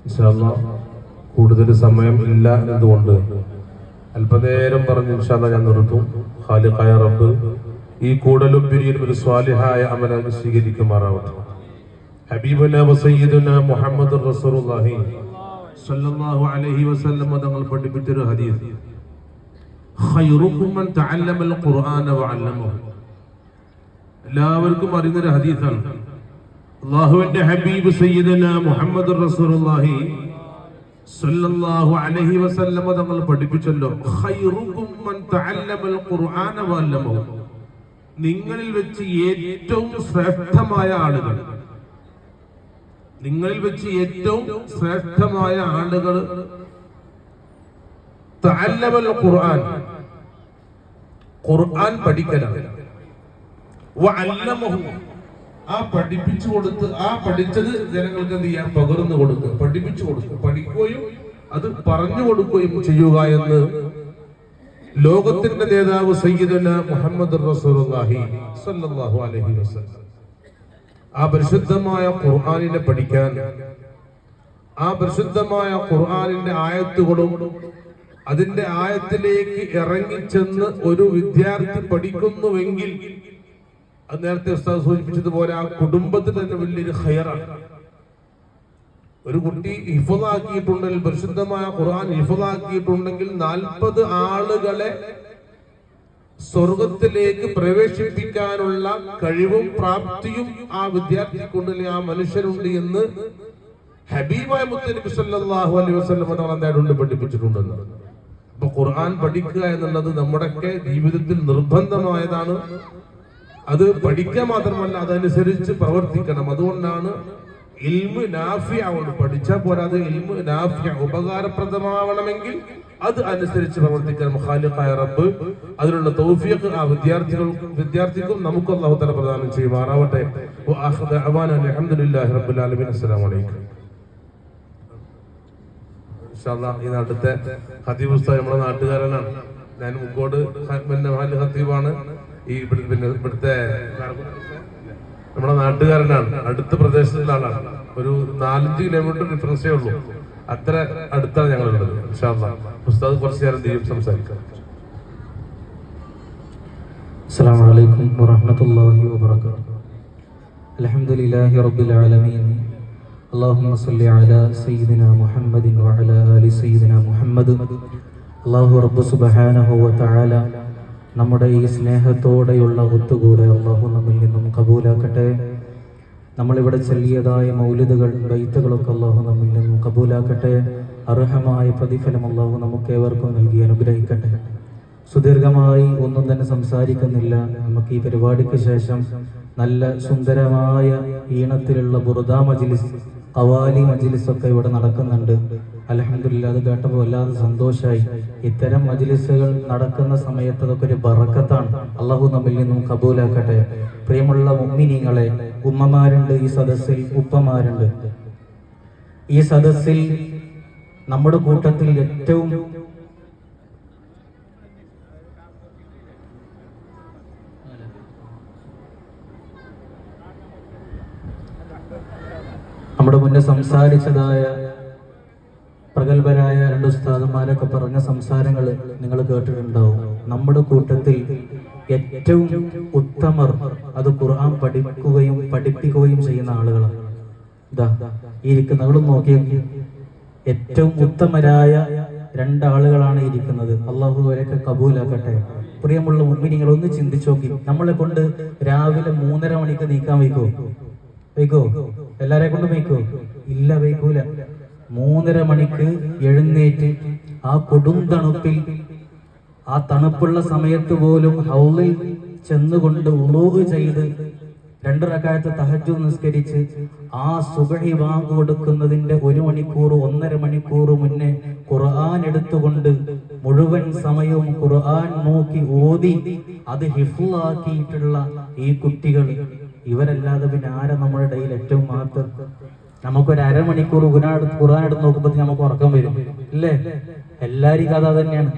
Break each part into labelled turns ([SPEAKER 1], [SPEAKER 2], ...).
[SPEAKER 1] ഇൻഷാ അല്ലാഹ് കൂടുതൽ സമയം ഇല്ല എന്നതുകൊണ്ട് അല്പനേരം പറഞ്ഞ് ഇൻഷാ അല്ലാഹ് ഞാൻ നിർത്തും. ഖാലിഖായ റബ്ബ് ഈ കൂടലും പിരിയലും ഒരു സ്വാലിഹായ അമലായി സ്വീകരിക്കുമാറാവട്ടെ. ഹബീബുനാ വസയ്യിദുനാ മുഹമ്മദുർ റസൂലുള്ളാഹി സ്വല്ലല്ലാഹു അലൈഹി വസല്ലം തങ്ങൾ പഠിപ്പിച്ചൊരു ഹദീസ്, ഖൈറുക്കും മൻ തഅല്ലമൽ ഖുർആന വഅല്ലമഹു. എല്ലാവർക്കും അറിയുന്നൊരു ഹദീസാണ്. അല്ലാഹുവിന്റെ ഹബീബ് സയ്യിദുനാ മുഹമ്മദുർ റസൂലുള്ളാഹി സ്വല്ലല്ലാഹു അലൈഹി വസല്ലം തങ്ങൾ പഠിപ്പിച്ചല്ലോ, ഖൈറുക്കും മൻ തഅല്ലമൽ ഖുർആന വഅല്ലമഹു. നിങ്ങളിൽ വെച്ച് ഏറ്റവും ശ്രേഷ്ഠമായ ആളുകൾ, നിങ്ങളിൽ വെച്ച് ഏറ്റവും ശ്രേഷ്ഠമായ ആളുകൾ തഅല്ലമൽ ഖുർആൻ, ഖുർആൻ പഠിക്കലാണ്. വഅല്ലമഹു, ആ പഠിപ്പിച്ചു കൊടുത്ത് ആ പഠിച്ചത് ജനങ്ങൾക്ക് എന്ത് ചെയ്യാൻ പകർന്നു കൊടുക്കുക, പഠിപ്പിച്ചു കൊടുക്കുക, പഠിക്കുകയും അത് പറഞ്ഞു കൊടുക്കുകയും ചെയ്യുക എന്ന് ലോകത്തിന്റെ നേതാവ് സയ്യിദുനാ മുഹമ്മദ് റസൂലുള്ളാഹി സ്വല്ലല്ലാഹു അലൈഹി വസല്ലം ആ പരിശുദ്ധമായ ഖുർആനിനെ പഠിക്കാൻ, ആ പരിശുദ്ധമായ ഖുർആനിന്റെ ആയത്തുകളും അതിന്റെ ആയത്തിലേക്ക് ഇറങ്ങിച്ചെന്ന് ഒരു വിദ്യാർത്ഥി പഠിക്കുന്നുവെങ്കിൽ അത് നേരത്തെ ഉസ്താദ് സൂചിപ്പിച്ചതുപോലെ ആ കുടുംബത്തിൽ തന്നെ വലിയൊരു ഖൈറാണ്. ഒരു കുട്ടി ഹിഫ്ളാക്കിയിട്ടുണ്ടെങ്കിൽ, പരിശുദ്ധമായ ഖുർആൻ ഹിഫ്ളാക്കിയിട്ടുണ്ടെങ്കിൽ 40 ആളുകളെ സ്വർഗത്തിലേക്ക് പ്രവേശിപ്പിക്കാനുള്ള കഴിവും പ്രാപ്തിയും ആ വിദ്യാർത്ഥിക്കുണ്ട്, ആ മനുഷ്യനുണ്ട് എന്ന് ഹബീബായ മുത്തനബി സല്ലല്ലാഹു അലൈഹി വസല്ലം എന്തായിട്ടുണ്ട് പഠിപ്പിച്ചിട്ടുണ്ടെന്ന്. അപ്പൊ ഖുർആൻ പഠിക്കുക എന്നുള്ളത് നമ്മുടെയൊക്കെ ജീവിതത്തിൽ നിർബന്ധമായതാണ്. അത് പഠിക്കുക മാത്രമല്ല, അതനുസരിച്ച് പ്രവർത്തിക്കണം. അതുകൊണ്ടാണ് ഇൽമു നാഫിഅ ആവണം. പഠിച്ചാൽ പോരാതെ ഇൽമു നാഫിഅ ഉപകാരപ്രദമാവണമെങ്കിൽ അത് അനുസരിച്ച് പ്രവർത്തിക്കണം. ഖാലിഖായ റബ്ബ് അതിനുള്ള തൗഫീഖ് ആ വിദ്യാർത്ഥിക്കും നമുക്ക് അല്ലാഹു തആല പ്രദാനം ചെയ്യുമാറാവട്ടെ. വആഖിറു ദഅവാനാ അൽഹംദുലില്ലാഹി റബ്ബിൽ ആലമീൻ. അസ്സലാമു അലൈക്കും. ഇൻഷാ അല്ലാഹ് ഈ നാട്ടിലത്തെ ഖതീബ് ഉസ്താദ് നമ്മുടെ നാട്ടുകാരനാണ്. ഞാൻ മുക്കോട് ഖതീബാണ്. ഈ ഇവിടുത്തെ നമ്മുടെ നാട്ടുകാരനാണ്, അടുത്ത പ്രദേശത്തുള്ള ആളാണ്. ഒരു 4-5 കിലോമീറ്റർ ഡിഫറൻസേ ഉള്ളൂ. അത്ര അടുത്താണ് ഞങ്ങളുള്ളത്. ഇൻഷാ അല്ലാഹ് ഉസ്താദ് കുറച്ചു നേരം ചെയ്യും സംസാരിക്കാം.
[SPEAKER 2] അസ്സലാമു അലൈക്കും വറഹ്മത്തുള്ളാഹി വബറകാതുഹു. അൽഹംദുലില്ലാഹി റബ്ബിൽ ആലമീൻ. അല്ലാഹുമ്മ സ്വല്ലി അലാ സയ്യിദിനാ മുഹമ്മദിൻ വഅലാ ആലി സയ്യിദിനാ മുഹമ്മദ്. അല്ലാഹു റബ്ബ് സുബ്ഹാനഹു വ തആല നമ്മുടെ ഈ സ്നേഹത്തോടെയുള്ള ഒത്തുകൂടെ അല്ലാഹു നമ്മിൽ നിന്നും കബൂലാക്കട്ടെ. നമ്മളിവിടെ ചൊല്ലിയതായ മൗലിദുകൾ, ബൈത്തുകളൊക്കെ അല്ലാഹു നമ്മിൽ നിന്നും കബൂലാക്കട്ടെ. അർഹമായ പ്രതിഫലം അല്ലാഹു നമുക്കേവർക്കും നൽകി അനുഗ്രഹിക്കട്ടെ. സുദീർഘമായി ഒന്നും തന്നെ സംസാരിക്കുന്നില്ല. നമുക്ക് ഈ പരിപാടിക്ക് ശേഷം നല്ല സുന്ദരമായ ഈണത്തിലുള്ള ബുർദാ മജ്ലിസ്, ഖവാലി മജ്ലിസ് ഒക്കെ ഇവിടെ നടക്കുന്നുണ്ട്. അൽഹംദുലില്ലാഹ്, അത് കേട്ടപ്പോൾ വല്ലാതെ സന്തോഷമായി. ഇത്തരം മജ്ലിസുകൾ നടക്കുന്ന സമയത്ത് അതൊക്കെ ഒരു ബറക്കത്താണ്. അല്ലാഹു നമ്മിൽ നിന്നും കബൂലാക്കട്ടെ. പ്രിയമുള്ള മുഅ്മിനീങ്ങളെ, ഉമ്മമാരുണ്ട് ഈ സദസ്സിൽ, ഉപ്പമാരുണ്ട് ഈ സദസ്സിൽ. നമ്മുടെ കൂട്ടത്തിൽ ഏറ്റവും നമ്മുടെ മുന്നേ സംസാരിച്ചതായ പ്രഗത്ഭരായ 2 ഉസ്താദന്മാരൊക്കെ പറഞ്ഞ സംസാരങ്ങൾ നിങ്ങൾ കേട്ടിട്ടുണ്ടാവും. നമ്മുടെ കൂട്ടത്തിൽ ഏറ്റവും ഉത്തമർ അത് ഖുർആൻ പഠിക്കുകയും പഠിപ്പിക്കുകയും ചെയ്യുന്ന ആളുകളാണ്. ഇതാ ഈ ഇരിക്കുന്നവളും നോക്കിയ ഏറ്റവും ഉത്തമരായ 2 ആളുകളാണ് ഇരിക്കുന്നത്. അള്ളാഹു അവരൊക്കെ കബൂലാക്കട്ടെ. പ്രിയമുള്ള മുഅ്മിനീങ്ങൾ, ഒന്ന് ചിന്തിച്ചു നോക്കി. നമ്മളെ കൊണ്ട് രാവിലെ 3:30 മണിക്ക് നീക്കാൻ വയ്ക്കോ? എല്ലാരെ കൊണ്ട് വയ്ക്കോ? ഇല്ല, വയ്ക്കൂല. 3:30 മണിക്ക് എഴുന്നേറ്റ് ആ കൊടും തണുപ്പിൽ, ആ തണുപ്പുള്ള സമയത്ത് പോലും ഹൗളിൽ ചെന്നുകൊണ്ട് ഉളൂഹ് ചെയ്ത് 2 റക്അത്ത് തഹജ്ജുദ് നിസ്കരിച്ച് ആ സുബ്ഹി ബാങ്ക് കൊടുക്കുന്നതിന്റെ 1 മണിക്കൂർ 1.5 മണിക്കൂർ മുന്നേ ഖുർആൻ എടുത്തുകൊണ്ട് മുഴുവൻ സമയവും ഖുർആൻ നോക്കി ഓതി അത് ഹിഫ്ളാക്കിയിട്ടുള്ള ഈ കുട്ടികൾ, ഇവരല്ലാതെ പിന്നെ ആരാ നമ്മുടെ ഇടയിൽ ഏറ്റവും മാത്രം? നമുക്കൊരു 1/2 മണിക്കൂർ ഖുർആൻ എടുത്ത് നോക്കുമ്പോൾ നമുക്ക് ഉറക്കം വരും, ഇല്ലേ? എല്ലാവരും കഥ തന്നെയാണ്.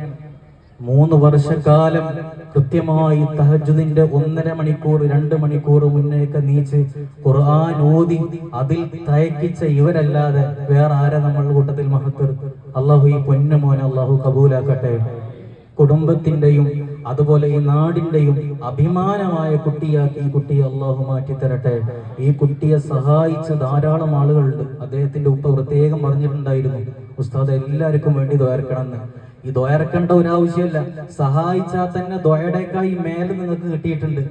[SPEAKER 2] 3 വർഷക്കാലം കൃത്യമായി തഹജ്ജുദിന്റെ 1.5 മണിക്കൂർ 2 മണിക്കൂർ മുന്നേക്ക് നീച്ച് ഖുർആൻ ഓതി അതിൽ തയക്കിച്ച ഇവരല്ലാതെ വേറെ ആരാ നമ്മളുടെ കൂട്ടത്തിൽ മഹത്തർ? അള്ളാഹു ഈ പൊന്നുമോനെ അള്ളാഹു കബൂലാക്കട്ടെ. കുടുംബത്തിന്റെയും അതുപോലെ ഈ നാടിന്റെയും അഭിമാനമായ കുട്ടിയാക്കി ഈ കുട്ടിയെ അള്ളാഹു മാറ്റിത്തരട്ടെ. ഈ കുട്ടിയെ സഹായിച്ച ധാരാളം ആളുകളുണ്ട്. അദ്ദേഹത്തിന്റെ ഉപ്പ പ്രത്യേകം പറഞ്ഞിട്ടുണ്ടായിരുന്നു, ഉസ്താദ് എല്ലാവർക്കും വേണ്ടി ദ്വാരക്കണമെന്ന്. ഈ ദ്വാരക്കേണ്ട ഒരാവശ്യമല്ല, സഹായിച്ചാൽ തന്നെ ദ്വാരക്കായി മേലെ നിങ്ങൾക്ക് കിട്ടിയിട്ടുണ്ട്.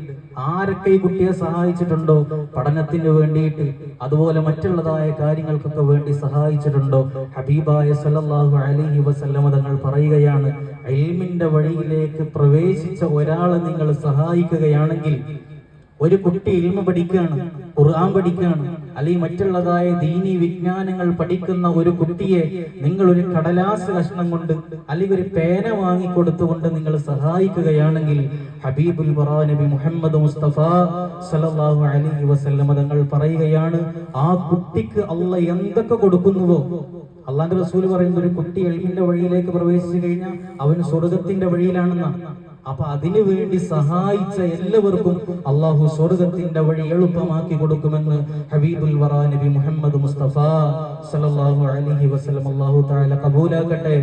[SPEAKER 2] ആരൊക്കെ ഈ കുട്ടിയെ സഹായിച്ചിട്ടുണ്ടോ, പഠനത്തിന് വേണ്ടിയിട്ട് അതുപോലെ മറ്റുള്ളതായ കാര്യങ്ങൾക്കൊക്കെ വേണ്ടി സഹായിച്ചിട്ടുണ്ടോ, ഹബീബായ സല്ലല്ലാഹു അലൈഹി വസല്ലമ തങ്ങൾ പറയുകയാണ്, ഇൽമിന്റെ വഴിയിലേക്ക് പ്രവേശിച്ച ഒരാളെ നിങ്ങൾ സഹായിക്കുകയാണെങ്കിൽ, ഒരു കുട്ടി ഇൽമ പഠിക്കുകയാണ്, ഖുർആൻ പഠിക്കുകയാണ്, അല്ലെങ്കിൽ മറ്റുള്ളതായ ദീനി വിജ്ഞാനങ്ങൾ പഠിക്കുന്ന ഒരു കുട്ടിയെ നിങ്ങൾ ഒരു കടലാസ് കഷ്ണം കൊണ്ട് അല്ലെങ്കിൽ ഒരു പേന വാങ്ങിക്കൊടുത്തുകൊണ്ട് നിങ്ങൾ സഹായിക്കുകയാണെങ്കിൽ, ഹബീബുൽ വറാ നബി മുഹമ്മദ് മുസ്തഫ സല്ലല്ലാഹു അലൈഹി വസല്ലമ തങ്ങൾ പറയുകയാണ്, ആ കുട്ടിക്ക് അള്ളാഹ് എന്തൊക്കെ കൊടുക്കുന്നുവോ, അള്ളാന്റെ റസൂൽ പറയുന്ന ഒരു കുട്ടി ഇൽമിന്റെ വഴിയിലേക്ക് പ്രവേശിച്ചു കഴിഞ്ഞാൽ അവൻ സ്വർഗത്തിന്റെ വഴിയിലാണെന്നാണ്. അപ്പൊ അതിനു വേണ്ടി സഹായിച്ച എല്ലാവർക്കും അള്ളാഹു സ്വർഗത്തിന്റെ വഴി എളുപ്പമാക്കി കൊടുക്കുമെന്ന് ഹബീബുൽ വറാ നബി മുഹമ്മദ് മുസ്തഫ സല്ലല്ലാഹു അലൈഹി വസല്ലം അള്ളാഹു തആല കബൂലാക്കട്ടെ.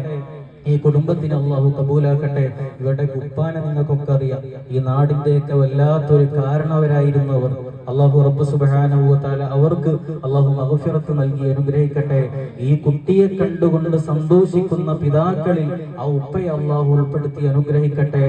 [SPEAKER 2] ഈ കുടുംബത്തിന് അള്ളാഹു കബൂലാക്കട്ടെ. ഇവരുടെ ഉപ്പാനെ നിങ്ങൾക്കൊക്കെ അറിയാം, ഈ നാടിന്റെയൊക്കെ വല്ലാത്തൊരു കാരണവരായിരുന്നവർ. അള്ളാഹു റബ്ബ് സുബ്ഹാനഹു വ തആല അവർക്ക് അള്ളാഹു മഗ്ഫിറത്ത് നൽകി അനുഗ്രഹിക്കട്ടെ. ഈ കുട്ടിയെ കണ്ടുകൊണ്ട് സന്തോഷിക്കുന്ന പിതാക്കളിൽ ആ ഉപ്പയെ അള്ളാഹു ഉൾപ്പെടുത്തി അനുഗ്രഹിക്കട്ടെ.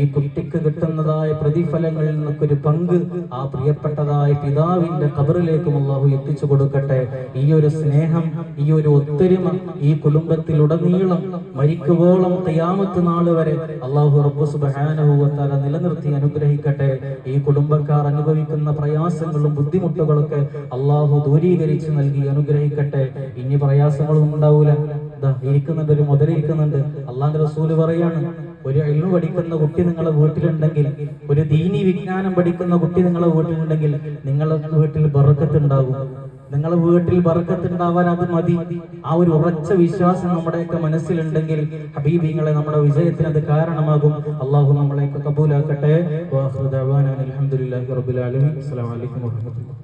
[SPEAKER 2] ഈ കുട്ടിക്ക് കിട്ടുന്നതായ പ്രതിഫലങ്ങളിൽ നിന്നൊക്കെ ഒരു പങ്ക് ആ പ്രിയപ്പെട്ടതായ പിതാവിന്റെ ഖബറിലേക്കും അള്ളാഹു എത്തിച്ചു കൊടുക്കട്ടെ. ഈ ഒരു സ്നേഹം, ഈ ഒരു ഒത്തൊരുമ ഈ കുടുംബത്തിലുടനീളം മരിക്കുവോളം ഖിയാമത്ത് നാൾ വരെ അള്ളാഹു റബ്ബ് സുബ്ഹാനഹു വ തആല നിലനിർത്തി അനുഗ്രഹിക്കട്ടെ. ഈ കുടുംബക്കാർ അനുഭവിക്കുന്ന പ്രയാസങ്ങളും ബുദ്ധിമുട്ടുകളൊക്കെ അള്ളാഹു ദൂരീകരിച്ച് നൽകി അനുഗ്രഹിക്കട്ടെ. ഇനി പ്രയാസങ്ങളൊന്നും ഉണ്ടാവൂല. ഇരിക്കുന്നുണ്ട്, ഒരു മുതലിരിക്കുന്നുണ്ട്. അള്ളാഹുവിന്റെ റസൂല് പറയാണ്, ഒരു ഇൽമു പഠിക്കുന്ന കുട്ടി നിങ്ങളെ വീട്ടിലുണ്ടെങ്കിൽ, ഒരു ദീനി വിജ്ഞാനം പഠിക്കുന്ന കുട്ടി നിങ്ങളെ വീട്ടിലുണ്ടെങ്കിൽ, നിങ്ങളുടെ വീട്ടിൽ ബറക്കത്ത് ഉണ്ടാകും. നിങ്ങളുടെ വീട്ടിൽ ബറക്കത്ത് ഉണ്ടാവാൻ അത് മതി. ആ ഒരു ഉറച്ച വിശ്വാസം നമ്മുടെയൊക്കെ മനസ്സിലുണ്ടെങ്കിൽ ഹബീബിങ്ങളെ നമ്മുടെ വിജയത്തിന് അത് കാരണമാകും. അള്ളാഹു നമ്മളെയൊക്കെ കബൂലാക്കട്ടെ. വആഖിറു ദഅവാനാ അൽഹംദുലില്ലാഹി റബ്ബിൽ ആലമീൻ. അസ്സലാമു അലൈക്കും വറഹ്മത്തുള്ളാഹി.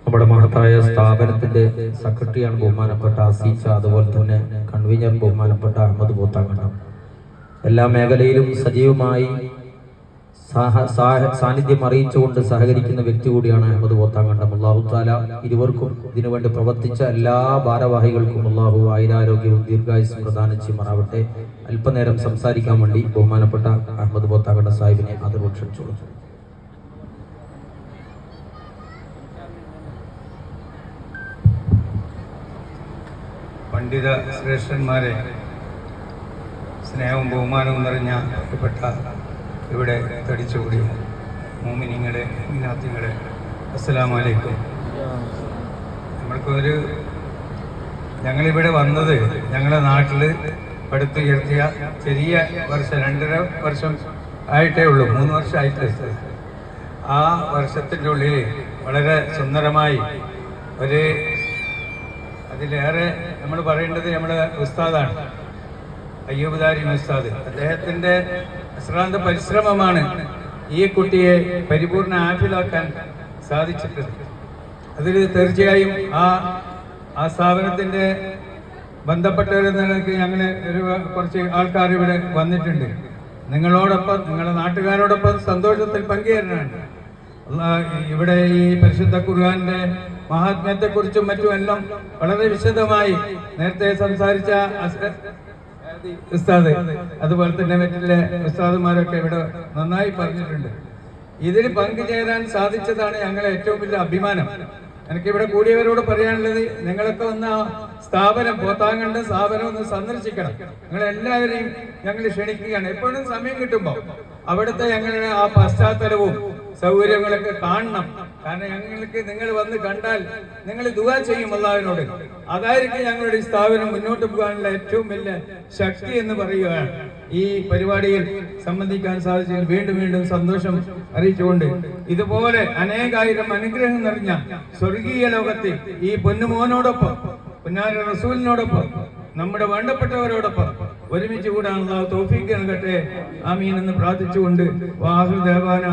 [SPEAKER 3] നമ്മുടെ മഹത്തായ സ്ഥാപനത്തിന്റെ സെക്രട്ടറിയാണ് ബഹുമാനപ്പെട്ട അസീച്ച, അതുപോലെ തന്നെ കൺവീനർ ബഹുമാനപ്പെട്ട അഹമ്മദ് പോത്താങ്കണ്ടം. എല്ലാ മേഖലയിലും സജീവമായി സാന്നിധ്യം അറിയിച്ചുകൊണ്ട് സഹകരിക്കുന്ന വ്യക്തി കൂടിയാണ് അഹമ്മദ് പോത്താങ്കണ്ടം. അല്ലാഹു തആല ഇരുവർക്കും ഇതിനുവേണ്ടി പ്രവർത്തിച്ച എല്ലാ ഭാരവാഹികൾക്കും അല്ലാഹു ആയുരാരോഗ്യവും ദീർഘായുസ്സും പ്രദാനം ചെയ്യുമാറാവട്ടെ. അല്പനേരം സംസാരിക്കാൻ വേണ്ടി ബഹുമാനപ്പെട്ട അഹമ്മദ് പോത്താങ്കണ്ടം സാഹിബിനെ ആദരവോടെ ക്ഷണിച്ചോളൂ.
[SPEAKER 4] പണ്ഡിത ശ്രേഷ്ഠന്മാരെ, സ്നേഹവും ബഹുമാനവും നിറഞ്ഞ പ്രിയപ്പെട്ട ഇവിടെ തടിച്ചുകൂടിയ മോമിനിങ്ങളെ, മിനാത്തിങ്ങളെ, അസ്സലാമു അലൈക്കും. ഞങ്ങളിവിടെ വന്നത് ഞങ്ങളുടെ നാട്ടിൽ പടുത്തുയർത്തിയ ചെറിയ വർഷം 2.5 വർഷം ആയിട്ടേ ഉള്ളൂ, 3 വർഷമായിട്ട്. ആ വർഷത്തിൻ്റെ ഉള്ളിൽ വളരെ സുന്ദരമായി അതിലേറെ നമ്മൾ പറയേണ്ടത് നമ്മുടെ ഉസ്താദാണ്, അയ്യൂബ് ദാരിമി ഉസ്താദ്. അദ്ദേഹത്തിൻ്റെ അശ്രാന്ത പരിശ്രമമാണ് ഈ കുട്ടിയെ പരിപൂർണ ആഫിലാക്കാൻ സാധിച്ചിട്ടുള്ളത്. അതിൽ തീർച്ചയായും ആ സ്ഥാപനത്തിൻ്റെ ബന്ധപ്പെട്ടവരെന്ന നിലയ്ക്ക് ഞങ്ങൾ കുറച്ച് ആൾക്കാർ ഇവിടെ വന്നിട്ടുണ്ട്. നിങ്ങളോടൊപ്പം, നിങ്ങളുടെ നാട്ടുകാരോടൊപ്പം സന്തോഷത്തിൽ പങ്കുചേരാനാണ്. ഇവിടെ ഈ പരിശുദ്ധ ഖുർആന്റെ മഹാത്മ്യത്തെക്കുറിച്ചും മറ്റുമെല്ലാം വളരെ വിശദമായി നേരത്തെ സംസാരിച്ച ഉസ്താദ്, അതുപോലെ തന്നെ മറ്റുള്ള ഉസ്താദുമാരൊക്കെ ഇവിടെ നന്നായി പറഞ്ഞിട്ടുണ്ട്. ഇതിൽ പങ്കുചേരാൻ സാധിച്ചതാണ് ഞങ്ങളെ ഏറ്റവും വലിയ അഭിമാനം. എനിക്കിവിടെ കൂടിയവരോട് പറയാനുള്ളത്, നിങ്ങളൊക്കെ ഒന്ന് ആ സ്ഥാപനം, പോത്താങ്കണ്ടം സ്ഥാപനം ഒന്ന് സന്ദർശിക്കണം. നിങ്ങളെല്ലാവരെയും ഞങ്ങൾ ക്ഷണിക്കുകയാണ്. എപ്പോഴും സമയം കിട്ടുമ്പോൾ അവിടുത്തെ ഞങ്ങളുടെ ആ പശ്ചാത്തലവും സൗകര്യങ്ങളൊക്കെ കാണണം. കാരണം ഞങ്ങൾക്ക് നിങ്ങൾ വന്ന് കണ്ടാൽ നിങ്ങൾ ദുആ ചെയ്യും അല്ലാഹുവിനോട്. അതായിരിക്കും ഞങ്ങളുടെ ഈ സ്ഥാപനം മുന്നോട്ട് പോകാനുള്ള ഏറ്റവും വലിയ ശക്തി എന്ന് പറയുകയാണ്. ഈ പരിപാടിയിൽ സംബന്ധിക്കാൻ സാധിച്ചതിൽ വീണ്ടും വീണ്ടും സന്തോഷം അറിയിച്ചുകൊണ്ട് ഇതുപോലെ അനേകായിരം അനുഗ്രഹം നിറഞ്ഞ സ്വർഗീയ ലോകത്തിൽ ഈ പൊന്നുമോനോടൊപ്പം പുന്നാര റസൂലിനോടൊപ്പം നമ്മുടെ വേണ്ടപ്പെട്ടവരോടൊപ്പം ഒരുമിച്ച് കൂടാനുള്ള തൗഫീഖ് നൽകട്ടെ. ആമീൻ എന്ന് പ്രാർത്ഥിച്ചുകൊണ്ട് വാഹു ദേവാന